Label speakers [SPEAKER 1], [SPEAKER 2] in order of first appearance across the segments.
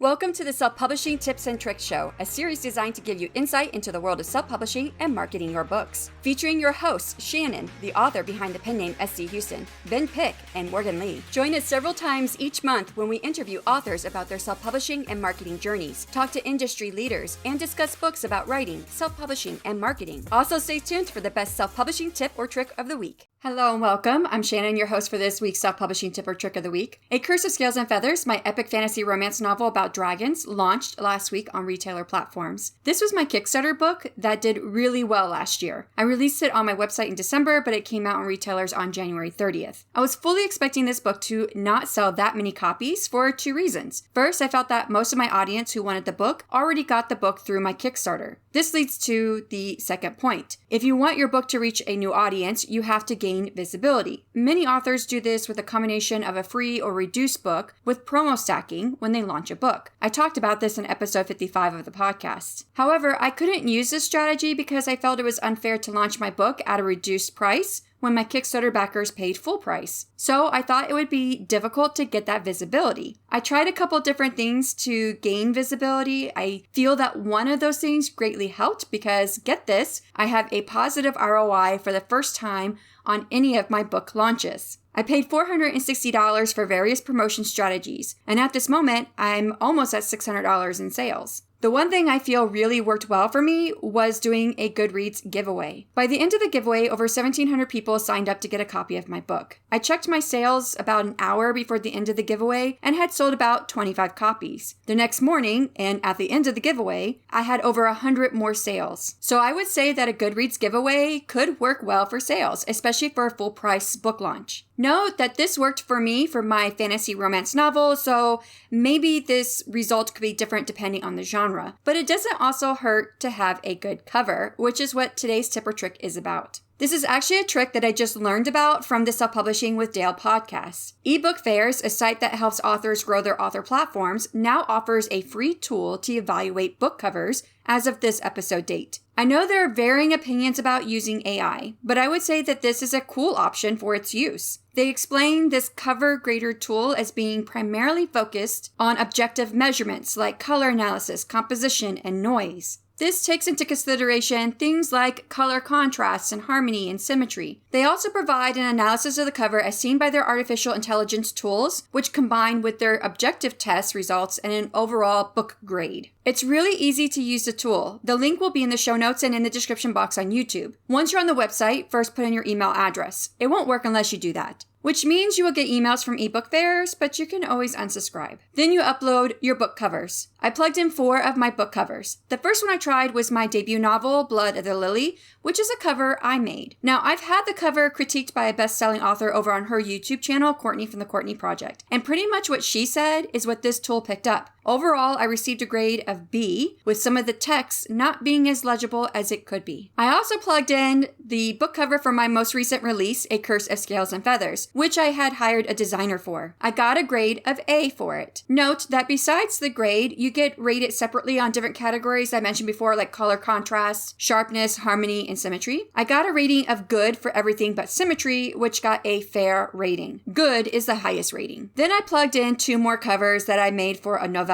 [SPEAKER 1] Welcome to the Self-Publishing Tips and Tricks Show, a series designed to give you insight into the world of self-publishing and marketing your books. Featuring your hosts, Shanon, the author behind the pen name SC Huston, Ben Pick, and Morgan Lee. Join us several times each month when we interview authors about their self-publishing and marketing journeys, talk to industry leaders, and discuss books about writing, self-publishing, and marketing. Also stay tuned for the best self-publishing tip or trick of the week. Hello and welcome. I'm Shanon, your host for this week's Self-Publishing Tip or Trick of the Week. A Curse of Scales and Feathers, my epic fantasy romance novel about dragons, launched last week on retailer platforms. This was my Kickstarter book that did really well last year. I released it on my website in December, but it came out on retailers on January 30th. I was fully expecting this book to not sell that many copies for two reasons. First, I felt that most of my audience who wanted the book already got the book through my Kickstarter. This leads to the second point. If you want your book to reach a new audience, you have to gain visibility. Many authors do this with a combination of a free or reduced book with promo stacking when they launch a book. I talked about this in episode 55 of the podcast. However, I couldn't use this strategy because I felt it was unfair to launch my book at a reduced price when my Kickstarter backers paid full price. So I thought it would be difficult to get that visibility. I tried a couple different things to gain visibility. I feel that one of those things greatly helped because, get this, I have a positive ROI for the first time on any of my book launches. I paid $460 for various promotion strategies, and at this moment, I'm almost at $600 in sales. The one thing I feel really worked well for me was doing a Goodreads giveaway. By the end of the giveaway, over 1,700 people signed up to get a copy of my book. I checked my sales about an hour before the end of the giveaway and had sold about 25 copies. The next morning, and at the end of the giveaway, I had over 100 more sales. So I would say that a Goodreads giveaway could work well for sales, especially for a full price book launch. Note that this worked for me for my fantasy romance novel, so maybe this result could be different depending on the genre. But it doesn't also hurt to have a good cover, which is what today's tip or trick is about. This is actually a trick that I just learned about from the Self-Publishing with Dale podcast. eBook Fairs, a site that helps authors grow their author platforms, now offers a free tool to evaluate book covers as of this episode date. I know there are varying opinions about using AI, but I would say that this is a cool option for its use. They explain this cover grader tool as being primarily focused on objective measurements like color analysis, composition, and noise. This takes into consideration things like color contrasts and harmony and symmetry. They also provide an analysis of the cover as seen by their artificial intelligence tools, which combine with their objective test results in an overall book grade. It's really easy to use the tool. The link will be in the show notes and in the description box on YouTube. Once you're on the website, first put in your email address. It won't work unless you do that, which means you will get emails from eBook Fairs, but you can always unsubscribe. Then you upload your book covers. I plugged in 4 of my book covers. The first one I tried was my debut novel, Blood of the Lily, which is a cover I made. Now, I've had the cover critiqued by a best-selling author over on her YouTube channel, Courtney from the Courtney Project. And pretty much what she said is what this tool picked up. Overall, I received a grade of B, with some of the text not being as legible as it could be. I also plugged in the book cover for my most recent release, A Curse of Scales and Feathers, which I had hired a designer for. I got a grade of A for it. Note that besides the grade, you get rated separately on different categories I mentioned before, like color contrast, sharpness, harmony, and symmetry. I got a rating of good for everything but symmetry, which got a fair rating. Good is the highest rating. Then I plugged in 2 more covers that I made for a novella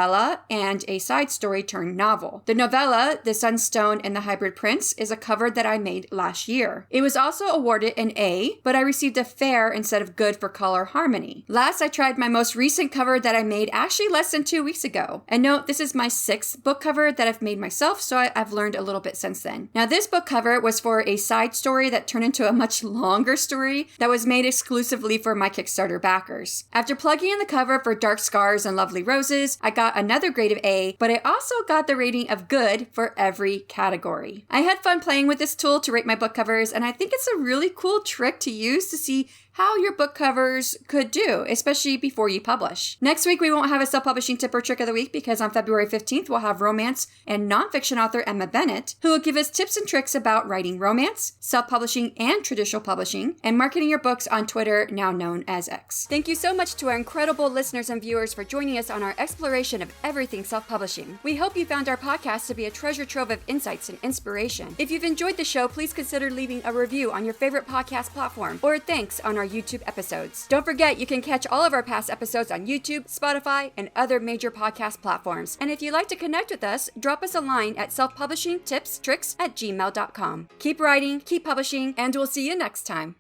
[SPEAKER 1] and a side story turned novel. The novella, The Sunstone and the Hybrid Prince, is a cover that I made last year. It was also awarded an A, but I received a fair instead of good for color harmony. Last, I tried my most recent cover that I made actually less than 2 weeks ago. And note, this is my 6th book cover that I've made myself, so I've learned a little bit since then. Now, this book cover was for a side story that turned into a much longer story that was made exclusively for my Kickstarter backers. After plugging in the cover for Dark Scars and Lovely Roses, I got another grade of A, but I also got the rating of good for every category. I had fun playing with this tool to rate my book covers, and I think it's a really cool trick to use to see how your book covers could do, especially before you publish. Next week, we won't have a self-publishing tip or trick of the week because on February 15th, we'll have romance and nonfiction author Emma Bennett, who will give us tips and tricks about writing romance, self-publishing and traditional publishing, and marketing your books on Twitter, now known as X. Thank you so much to our incredible listeners and viewers for joining us on our exploration of everything self-publishing. We hope you found our podcast to be a treasure trove of insights and inspiration. If you've enjoyed the show, please consider leaving a review on your favorite podcast platform or thanks on our our YouTube episodes. Don't forget, you can catch all of our past episodes on YouTube, Spotify, and other major podcast platforms. And if you'd like to connect with us, drop us a line at selfpubishingtipstricks@gmail.com. Keep writing, keep publishing, and we'll see you next time.